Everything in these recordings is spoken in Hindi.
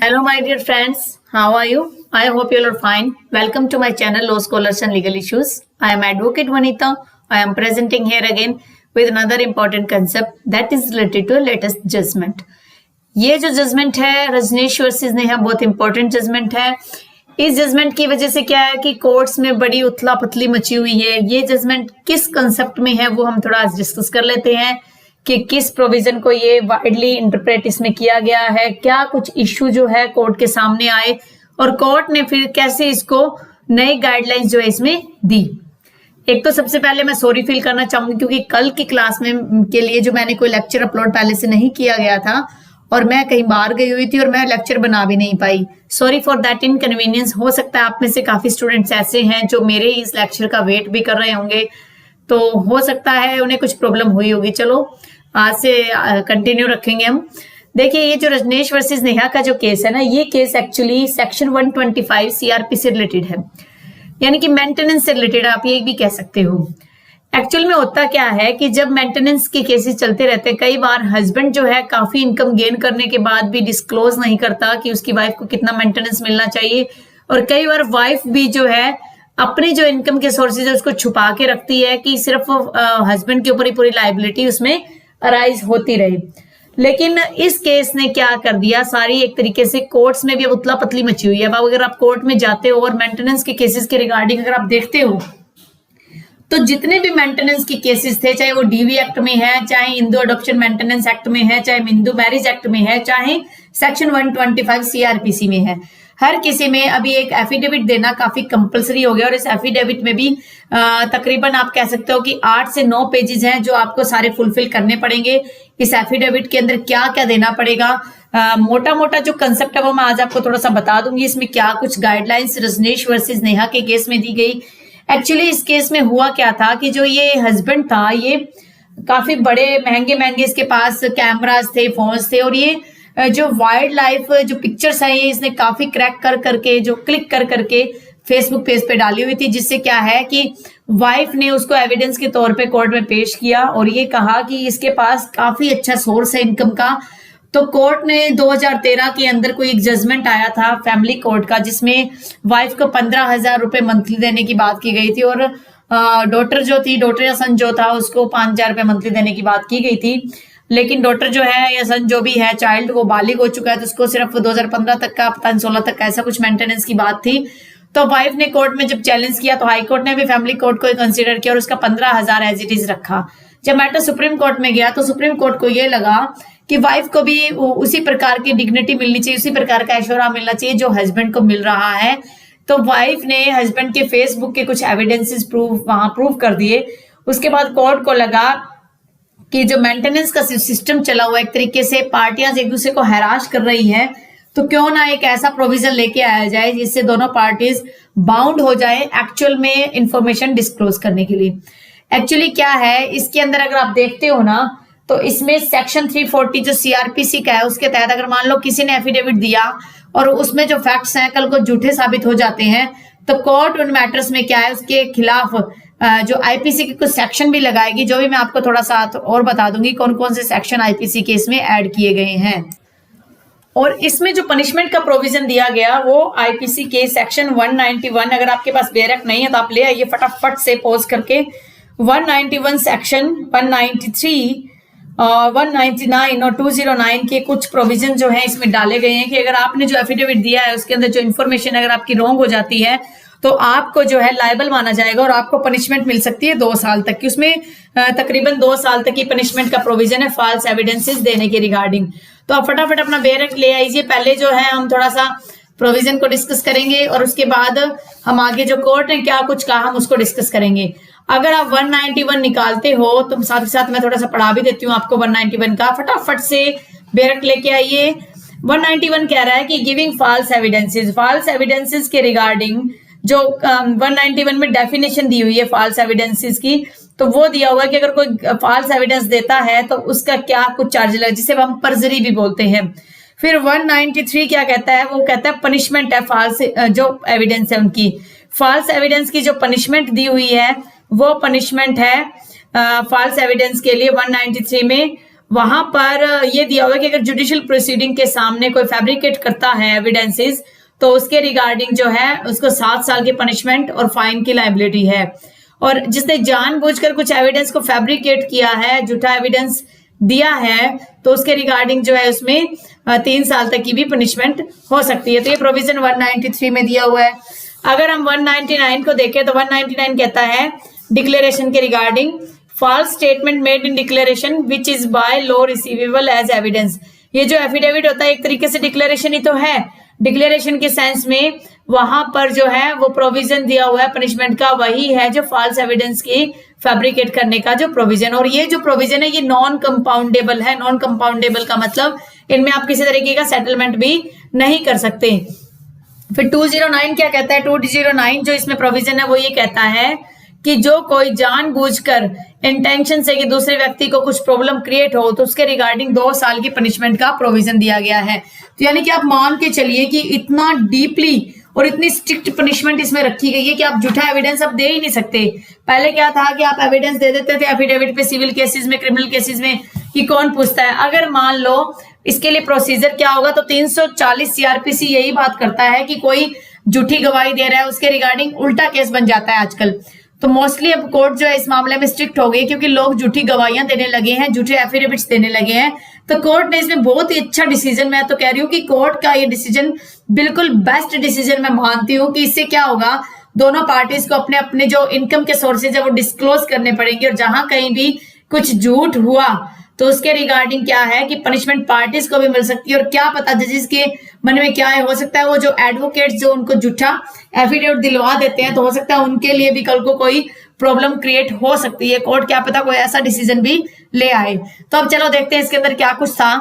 Hello, my dear friends. How are you? I hope you all are fine. Welcome to my channel, Law Scholars and Legal Issues. I am Advocate Vanita. I am presenting here again with another important concept that is related to latest judgment. ये जो जजमेंट है रजनीश वर्सेस नेहा बहुत इंपॉर्टेंट जजमेंट है। इस जजमेंट की वजह से क्या है कि कोर्ट्स में बड़ी उथला पथली मची हुई है। ये जजमेंट किस कंसेप्ट में है वो हम थोड़ा आज डिस्कस कर लेते हैं कि किस प्रोविजन को ये वाइडली इंटरप्रेट इसमें किया गया है, क्या कुछ इश्यू जो है कोर्ट के सामने आए और कोर्ट ने फिर कैसे इसको नई गाइडलाइंस जो है इसमें दी। एक तो सबसे पहले मैं सॉरी फील करना चाहूंगी क्योंकि कल की क्लास में के लिए जो मैंने कोई लेक्चर अपलोड पहले से नहीं किया गया था और मैं कहीं बाहर गई हुई थी और मैं लेक्चर बना भी नहीं पाई। Sorry for that inconvenience. हो सकता है आप में से काफी स्टूडेंट्स ऐसे हैं जो मेरे इस लेक्चर का वेट भी कर रहे होंगे, तो हो सकता है उन्हें कुछ प्रॉब्लम हुई होगी। चलो आज से कंटिन्यू रखेंगे हम। देखिए ये जो रजनीश वर्सेस नेहा का जो केस है ना, ये केस एक्चुअली सेक्शन 125 सीआरपी से रिलेटेड है, यानी कि मेंटेनेंस से रिलेटेड आप ये भी कह सकते हो। एक्चुअल में होता क्या है कि जब मेंटेनेंस के केसेस चलते रहते हैं, कई बार हस्बैंड जो है काफी इनकम गेन करने के बाद भी डिस्क्लोज नहीं करता कि उसकी वाइफ को कितना मेंटेनेंस मिलना चाहिए, और कई बार वाइफ भी जो है अपनी जो इनकम के सोर्सेज है उसको छुपा के रखती है कि सिर्फ हस्बैंड के ऊपर ही पूरी लायबिलिटी उसमें अराइज होती रही। लेकिन इस केस ने क्या कर दिया, सारी एक तरीके से कोर्ट्स में भी अब उतला पतली मची हुई है। अब अगर आप कोर्ट में जाते हो और मेंटेनेंस के केसेस के रिगार्डिंग अगर आप देखते हो तो जितने भी मेंटेनेंस के केसेस थे, चाहे वो डीवी एक्ट में है, चाहे हिंदू अडॉप्शन मेंटेनेंस एक्ट में है, चाहे हिंदू मैरिज एक्ट में है, चाहे सेक्शन 125 सीआरपीसी में है, हर किसी में अभी एक एफिडेविट देना काफी कंपलसरी हो गया। और इस एफिडेविट में भी तकरीबन आप कह सकते हो कि 8 से 9 पेजेस हैं जो आपको सारे फुलफिल करने पड़ेंगे। इस एफिडेविट के अंदर क्या क्या देना पड़ेगा, मोटा मोटा जो कंसेप्ट है वो मैं आज आपको थोड़ा सा बता दूंगी। इसमें क्या कुछ गाइडलाइंस रजनीश वर्सेस नेहा के केस में दी गई। एक्चुअली इस केस में हुआ क्या था कि जो ये हस्बैंड था ये काफी बड़े महंगे महंगे इसके पास कैमरास थे, फोन्स थे, और ये जो वाइल्ड लाइफ जो पिक्चर्स है ये इसने काफी क्रैक कर करके जो क्लिक कर करके फेसबुक पेज पे डाली हुई थी, जिससे क्या है कि वाइफ ने उसको एविडेंस के तौर पे कोर्ट में पेश किया और ये कहा कि इसके पास काफी अच्छा सोर्स है इनकम का। तो कोर्ट ने 2013 के अंदर कोई एक जजमेंट आया था फैमिली कोर्ट का, जिसमें वाइफ को 15,000 रुपए मंथली देने की बात की गई थी और डॉटर जो थी, डॉटर या सन जो था, उसको 5,000 रुपए मंथली देने की बात की गई थी। लेकिन डॉटर जो है या सन जो भी है, चाइल्ड वो बालिग हो चुका है, तो उसको सिर्फ 2015 तक का, पता नहीं 16 तक का ऐसा कुछ मेंटेनेंस की बात थी। तो वाइफ ने कोर्ट में जब चैलेंज किया तो हाई कोर्ट ने भी फैमिली कोर्ट को कंसीडर किया और उसका 15,000 एज इट इज रखा। जब मैटर सुप्रीम कोर्ट में गया तो सुप्रीम कोर्ट को ये लगा कि वाइफ को भी उसी प्रकार की डिग्निटी मिलनी चाहिए, उसी प्रकार का ऐशोरा मिलना चाहिए जो हस्बैंड को मिल रहा है। तो वाइफ ने हस्बैंड के फेसबुक के कुछ एविडेंसेस प्रूव कर दिए। उसके बाद कोर्ट को लगा कि जो मेंटेनेंस का सिस्टम चला हुआ है, एक तरीके से पार्टियां एक दूसरे को हैरास कर रही है, तो क्यों ना एक ऐसा प्रोविजन लेके आया जाए जिससे दोनों पार्टीज बाउंड हो जाए एक्चुअल में इंफॉर्मेशन डिस्क्लोज करने के लिए। एक्चुअली क्या है इसके अंदर अगर आप देखते हो ना, तो इसमें सेक्शन 340 जो सीआरपीसी का है उसके तहत अगर मान लो किसी ने एफिडेविट दिया और उसमें जो फैक्ट्स हैं कल को झूठे साबित हो जाते हैं, तो कोर्ट उन मैटर्स में क्या है उसके खिलाफ जो आईपीसी के कुछ सेक्शन भी लगाएगी, जो भी मैं आपको थोड़ा सा और बता दूंगी कौन कौन से सेक्शन आईपीसी के इसमें ऐड किए गए हैं। और इसमें जो पनिशमेंट का प्रोविजन दिया गया वो आईपीसी के सेक्शन 191, अगर आपके पास बेरक नहीं है तो आप ले आइए फटाफट से पॉज करके। 191 सेक्शन 193 199 और 209 के कुछ प्रोविजन जो है इसमें डाले गए हैं कि अगर आपने जो एफिडेविट दिया है उसके अंदर जो इन्फॉर्मेशन अगर आपकी रॉन्ग हो जाती है तो आपको जो है लायबल माना जाएगा और आपको पनिशमेंट मिल सकती है 2 साल तक की। उसमें तकरीबन 2 साल तक की पनिशमेंट का प्रोविजन है फॉल्स एविडेंसेस देने के रिगार्डिंग। तो आप फटाफट अपना बेरक ले आइए। पहले जो है हम थोड़ा सा प्रोविजन को डिस्कस करेंगे और उसके बाद हम आगे जो कोर्ट ने क्या कुछ कहा हम उसको डिस्कस करेंगे। अगर आप 191 निकालते हो तो साथ ही साथ मैं थोड़ा सा पढ़ा भी देती हूँ आपको 191 का, फटाफट से बेरक लेके आइए। 191 कह रहा है कि गिविंग फॉल्स एविडेंसेस के रिगार्डिंग जो 191 में डेफिनेशन दी हुई है फॉल्स एविडेंसेस की, तो वो दिया हुआ है कि अगर कोई फॉल्स एविडेंस देता है तो उसका क्या कुछ चार्ज लगे, जिसे हम परजरी भी बोलते हैं। फिर 193 क्या कहता है, वो कहता है पनिशमेंट है फॉल्स जो एविडेंस है उनकी, फॉल्स एविडेंस की जो पनिशमेंट दी हुई है वो पनिशमेंट है फॉल्स एविडेंस के लिए 193 में वहां पर ये दिया हुआ है कि अगर जुडिशियल प्रोसीडिंग के सामने कोई फैब्रिकेट करता है एविडेंसेस, तो उसके रिगार्डिंग जो है उसको 7 साल की पनिशमेंट और फाइन की लायबिलिटी है। और जिसने जानबूझकर कुछ एविडेंस को फैब्रिकेट किया है, झूठा एविडेंस दिया है, तो उसके रिगार्डिंग जो है उसमें 3 साल तक की भी पनिशमेंट हो सकती है। तो ये प्रोविजन 193 में दिया हुआ है। अगर हम 199 को देखें तो 199 कहता है डिक्लेरेशन के regarding, false statement made in declaration which is by law receivable as evidence. ये जो एफिडेविट होता है एक तरीके से डिक्लेरेशन ही तो है। डिक्लेरेशन के सेंस में वहां पर जो है वो प्रोविजन दिया हुआ है पनिशमेंट का, वही है जो फॉल्स एविडेंस की फैब्रिकेट करने का जो प्रोविजन। और ये जो प्रोविजन है ये नॉन कंपाउंडेबल है। नॉन कंपाउंडेबल का मतलब इनमें आप किसी तरीके का सेटलमेंट भी नहीं कर सकते। फिर 209 क्या कहता है? 209 जो इसमें प्रोविजन है वो ये कहता है कि जो कोई जानबूझकर इंटेंशन से कि दूसरे व्यक्ति को कुछ प्रॉब्लम क्रिएट हो तो उसके रिगार्डिंग 2 साल की पनिशमेंट का प्रोविजन दिया गया है। तो यानी कि आप मान के चलिए कि इतना डीपली और इतनी स्ट्रिक्ट पनिशमेंट इसमें रखी गई है कि आप झूठा एविडेंस अब दे ही नहीं सकते। पहले क्या था कि आप एविडेंस दे देते थे एफिडेविट पे, सिविल केसेस में, क्रिमिनल केसेस में, कि कौन पूछता है। अगर मान लो इसके लिए प्रोसीजर क्या होगा, तो 340 सीआरपीसी यही बात करता है कि कोई झूठी गवाही दे रहा है उसके रिगार्डिंग उल्टा केस बन जाता है आजकल। तो मोस्टली अब कोर्ट जो है इस मामले में स्ट्रिक्ट हो गई, क्योंकि लोग झूठी गवाहियां देने लगे हैं, झूठे एफिडेविट्स देने लगे हैं। तो कोर्ट ने इसमें बहुत ही अच्छा डिसीजन, मैं तो कह रही हूँ कि कोर्ट का ये डिसीजन बिल्कुल बेस्ट डिसीजन मैं मानती हूँ। कि इससे क्या होगा, दोनों पार्टीज को अपने अपने जो इनकम के सोर्सेज है वो डिस्क्लोज करने पड़ेंगे, और जहां कहीं भी कुछ झूठ हुआ तो उसके रिगार्डिंग क्या है कि पनिशमेंट पार्टीज को भी मिल सकती है। और क्या पता जजेस के मन में क्या है, हो सकता है वो जो एडवोकेट्स जो उनको झूठा एफिडेविट दिलवा देते हैं, तो हो सकता है उनके लिए भी कल को कोई प्रॉब्लम क्रिएट हो सकती है। कोर्ट क्या पता कोई ऐसा डिसीजन भी ले आए। तो अब चलो देखते हैं इसके अंदर क्या कुछ था।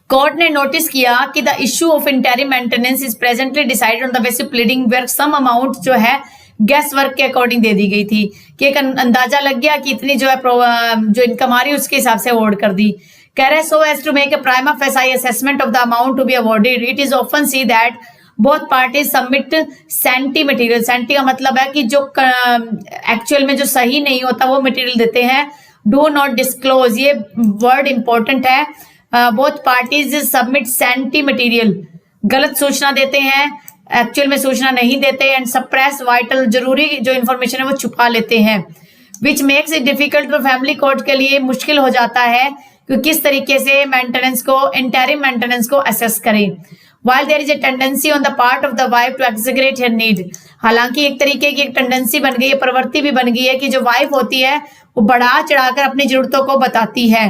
कोर्ट ने नोटिस किया कि the issue of interim maintenance is presently decided on the basis of pleading where some amount जो है गैस वर्क के अकॉर्डिंग दे दी गई थी, कि एक अंदाजा लग गया कि इतनी जो है जो इनकम आ रही है उसके हिसाब से अवॉर्ड कर दी। कह रहे so as to make a prima facie assessment of the amount to be awarded it is often seen that both parties submit scanty material. Scanty का मतलब है कि जो एक्चुअल में जो सही नहीं होता वो मटेरियल देते हैं। डू नॉट डिस्क्लोज, ये वर्ड इंपॉर्टेंट है। Both parties submit scanty material, गलत सूचना देते हैं, एक्चुअल में सूचना नहीं देते, एंड सप्रेस वाइटल, जरूरी जो इन्फॉर्मेशन है वो छुपा लेते हैं। Which makes it difficult for family court के लिए मुश्किल हो जाता है कि किस तरीके से मेंटेनेंस को, इंटरिम मेंटेनेंस को असेस करें। While there is a tendency on the part of the wife to exaggerate her need, हालांकि एक तरीके की एक टेंडेंसी बन गई है, प्रवृत्ति भी बन गई है कि जो वाइफ होती है वो बढ़ा चढ़ाकर अपनी जरूरतों को बताती है।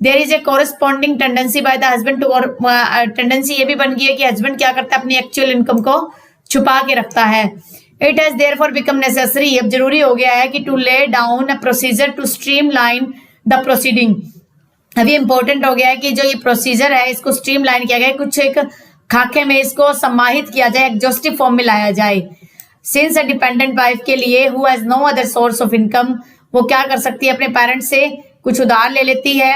There is a corresponding tendency by the husband to, और टेंडेंसी ये भी बन गई है कि हस्बैंड क्या करता है, अपनी एक्चुअल इनकम को छुपा के रखता है। It has therefore become necessary, अब जरूरी हो गया है कि to lay down a procedure to streamline the proceeding। अभी इंपॉर्टेंट हो गया है कि जो ये प्रोसीजर है इसको स्ट्रीमलाइन किया गया है, कुछ एक खाके में इसको समाहित किया जाए, एग्जॉस्टिव फॉर्म में लाया जाए। सिंस अ डिपेंडेंट वाइफ के लिए who has no other source of income, वो क्या कर सकती है, अपने पेरेंट्स से कुछ उधार ले लेती है,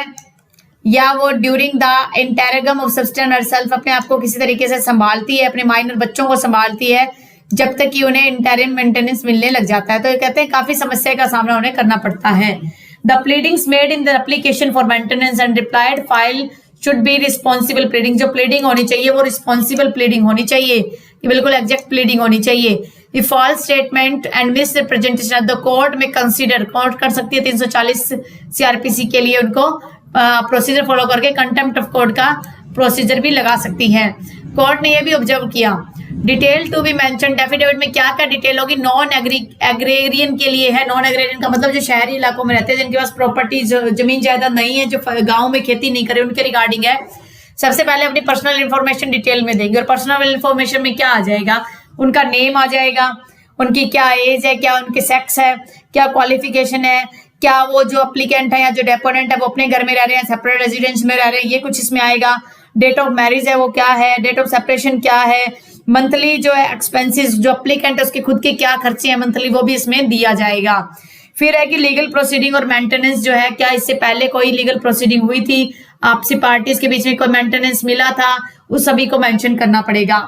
या वो during the interregnum of sustain herself अपने आप को किसी तरीके से संभालती है, अपने माइनर बच्चों को संभालती है जब तक कि उन्हें इंटरिम मेंटेनेंस मिलने लग जाता है। तो ये कहते हैं काफी समस्या का सामना उन्हें करना पड़ता है। The pleadings made in the application for maintenance and replied file should be responsible pleading. जो प्लीडिंग होनी चाहिए वो रिस्पॉन्सिबल प्लीडिंग होनी चाहिए, ये बिल्कुल एग्जैक्ट प्लीडिंग होनी चाहिए। The false statement and misrepresentation of the court में कंसीडर, कोर्ट कर सकती है 340 सीआरपीसी के लिए उनको प्रोसीजर फॉलो करके कंटेम्प्ट ऑफ कोर्ट का प्रोसीजर भी लगा सकती है। कोर्ट ने यह भी ऑब्जर्व किया detail to be mentioned, affidavit में क्या क्या डिटेल होगी, नॉन एग्रेरियन के लिए है। नॉन एग्रेरियन का मतलब जो शहरी इलाकों में रहते हैं, जिनके पास प्रॉपर्टी जमीन जायदाद नहीं है, जो गांव में खेती नहीं करे, उनके रिगार्डिंग है। सबसे पहले अपनी पर्सनल इन्फॉर्मेशन डिटेल में देंगे, और पर्सनल इन्फॉर्मेशन में क्या आ जाएगा, उनका नेम आ जाएगा, उनकी क्या एज है, क्या उनके सेक्स है, क्या क्वालिफिकेशन है, क्या वो जो अप्लीकेंट है या जो डेपोनेंट है वो अपने घर में रह रहे हैं, सेपरेट रेजिडेंस में रह रहे हैं, ये कुछ इसमें आएगा। डेट ऑफ मैरिज है वो क्या है, डेट ऑफ सेपरेशन क्या है, मंथली जो है एक्सपेंसेस, जो अप्लीकेंट है उसके खुद के क्या खर्चे हैं मंथली, वो भी इसमें दिया जाएगा। फिर है कि लीगल प्रोसीडिंग और मेंटेनेंस जो है, क्या इससे पहले कोई लीगल प्रोसीडिंग हुई थी, आपसी पार्टीज के बीच में कोई मेंटेनेंस मिला था, उस सभी को मेंशन करना पड़ेगा।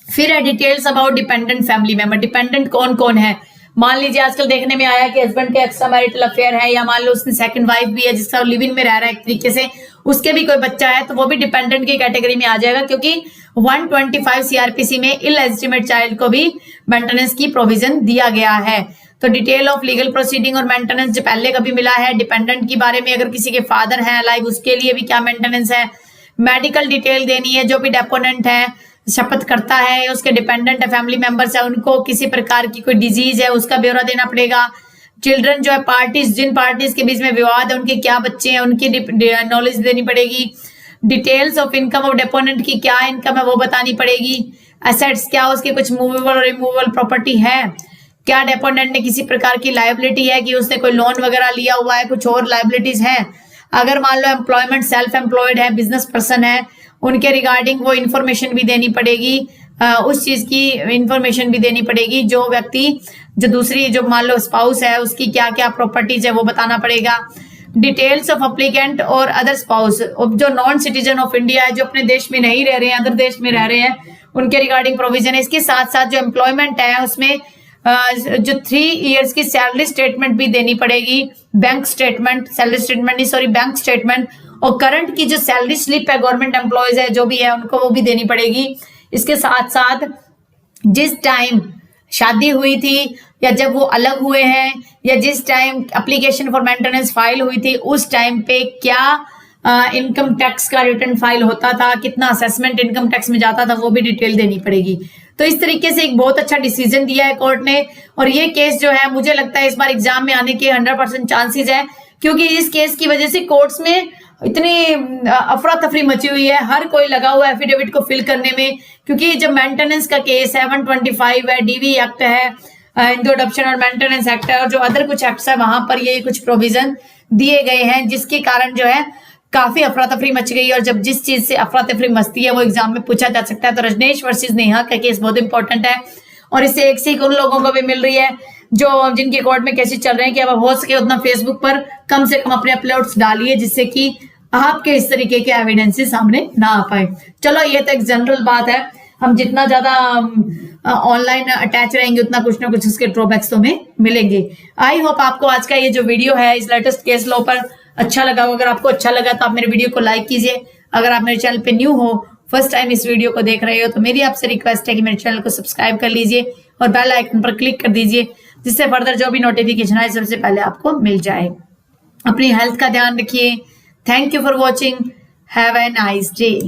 फिर है details about dependent family member, dependent कौन कौन है, मान लीजिए आजकल देखने में आया कि हस्बैंड के एक्स्ट्रा मैरिटल अफेयर है, या मान लो उसने सेकंड वाइफ भी है जिसका लिव इन में रह रहा है एक तरीके से, उसके भी कोई बच्चा है, तो वो भी डिपेंडेंट की कैटेगरी में आ जाएगा, क्योंकि 125 सीआरपीसी में इलएजिटिमेट चाइल्ड को भी मेंटेनेंस की प्रोविजन दिया गया है। तो डिटेल ऑफ लीगल प्रोसीडिंग और मेंटेनेंस जो पहले कभी मिला है, डिपेंडेंट के बारे में, अगर किसी के फादर हैं लाइव उसके लिए भी क्या मेंटेनेंस है, मेडिकल डिटेल देनी है, जो भी डेपोनेंट है शपथ करता है, उसके डिपेंडेंट है, फैमिली मेंबर्स है, उनको किसी प्रकार की कोई डिजीज है उसका ब्यौरा देना पड़ेगा। चिल्ड्रन जो है पार्टीज, जिन पार्टीज के बीच में विवाद है उनके क्या बच्चे हैं उनकी नॉलेज देनी पड़ेगी। Details of income of deponent की क्या इनकम है वो बतानी पड़ेगी। एसेट्स क्या उसकी कुछ मूवेबल और रिमूवेबल प्रॉपर्टी है, क्या डेपोनेंट ने किसी प्रकार की लायबिलिटी है कि उसने कोई लोन वगैरह लिया हुआ है, कुछ और लायबिलिटीज है। अगर मान लो एम्प्लॉयमेंट सेल्फ एम्प्लॉयड है, बिजनेस पर्सन है, उनके रिगार्डिंग वो इन्फॉर्मेशन भी देनी पड़ेगी, उस चीज की इन्फॉर्मेशन भी देनी पड़ेगी। जो व्यक्ति जो दूसरी जो मान लो स्पाउस है उसकी क्या क्या प्रॉपर्टीज है वो बताना पड़ेगा। डिटेल्स ऑफ अप्लीकेंट और अदर स्पाउस, जो नॉन सिटीजन ऑफ इंडिया है, जो अपने देश में नहीं रह रहे हैं, अदर देश में रह रहे हैं, उनके रिगार्डिंग प्रोविजन है। इसके साथ साथ जो एम्प्लॉयमेंट है उसमें जो 3 इयर्स की सैलरी स्टेटमेंट भी देनी पड़ेगी, बैंक स्टेटमेंट, सैलरी स्टेटमेंट नहीं सॉरी बैंक स्टेटमेंट, और करंट की जो सैलरी स्लिप है गवर्नमेंट एम्प्लॉयज है जो भी है उनको वो भी देनी पड़ेगी। इसके साथ साथ जिस टाइम शादी हुई थी या जब वो अलग हुए हैं या जिस time application for maintenance file हुई थी उस टाइम पे क्या इनकम टैक्स का रिटर्न फाइल होता था, कितना असेसमेंट इनकम टैक्स में जाता था, वो भी डिटेल देनी पड़ेगी। तो इस तरीके से एक बहुत अच्छा डिसीजन दिया है कोर्ट ने, और ये केस जो है मुझे लगता है इस बार एग्जाम में आने के 100% चांसेस है, क्योंकि इस केस की वजह से कोर्ट्स में इतनी अफरा तफरी मची हुई है, हर कोई लगा हुआ है एफिडेविट को फिल करने में, क्योंकि जब मेंटेनेंस का केस 725 है, डीवी एक्ट है, हिंदू अडॉप्शन और मेंटेनेंस एक्ट है, और जो अदर कुछ एक्ट्स है वहां पर ये कुछ प्रोविजन दिए गए हैं, जिसके कारण जो है काफी अफरा तफरी मच गई। और जब जिस चीज से अफरा तफरी मचती है वो एग्जाम में पूछा जा सकता है। तो रजनीश वर्सेस नेहा का केस बहुत इंपॉर्टेंट है, और इससे एक सीख उन लोगों को भी मिल रही है जो जिनके कोर्ट में केसेस चल रहे हैं कि अब हो सके उतना फेसबुक पर कम से कम अपने अपलोड्स डालिए, जिससे कि आपके इस तरीके के एविडेंसेस सामने ना आ पाए। चलो ये तो एक जनरल बात है, हम जितना ज्यादा ऑनलाइन अटैच रहेंगे उतना कुछ ना कुछ उसके ड्रॉबैक्स तो हमें मिलेंगे। आई होप आपको आज का ये जो वीडियो है इस लेटेस्ट केस लॉ पर अच्छा लगा हो। अगर आपको अच्छा लगा तो आप मेरे वीडियो को लाइक कीजिए। अगर आप मेरे चैनल पे न्यू हो, फर्स्ट टाइम इस वीडियो को देख रहे हो, तो मेरी आपसे रिक्वेस्ट है कि मेरे चैनल को सब्सक्राइब कर लीजिए और बेल आइकन पर क्लिक कर दीजिए, जिससे फर्दर जो भी नोटिफिकेशन है सबसे पहले आपको मिल जाए। अपनी हेल्थ का ध्यान रखिए। Thank you for watching. Have a nice day.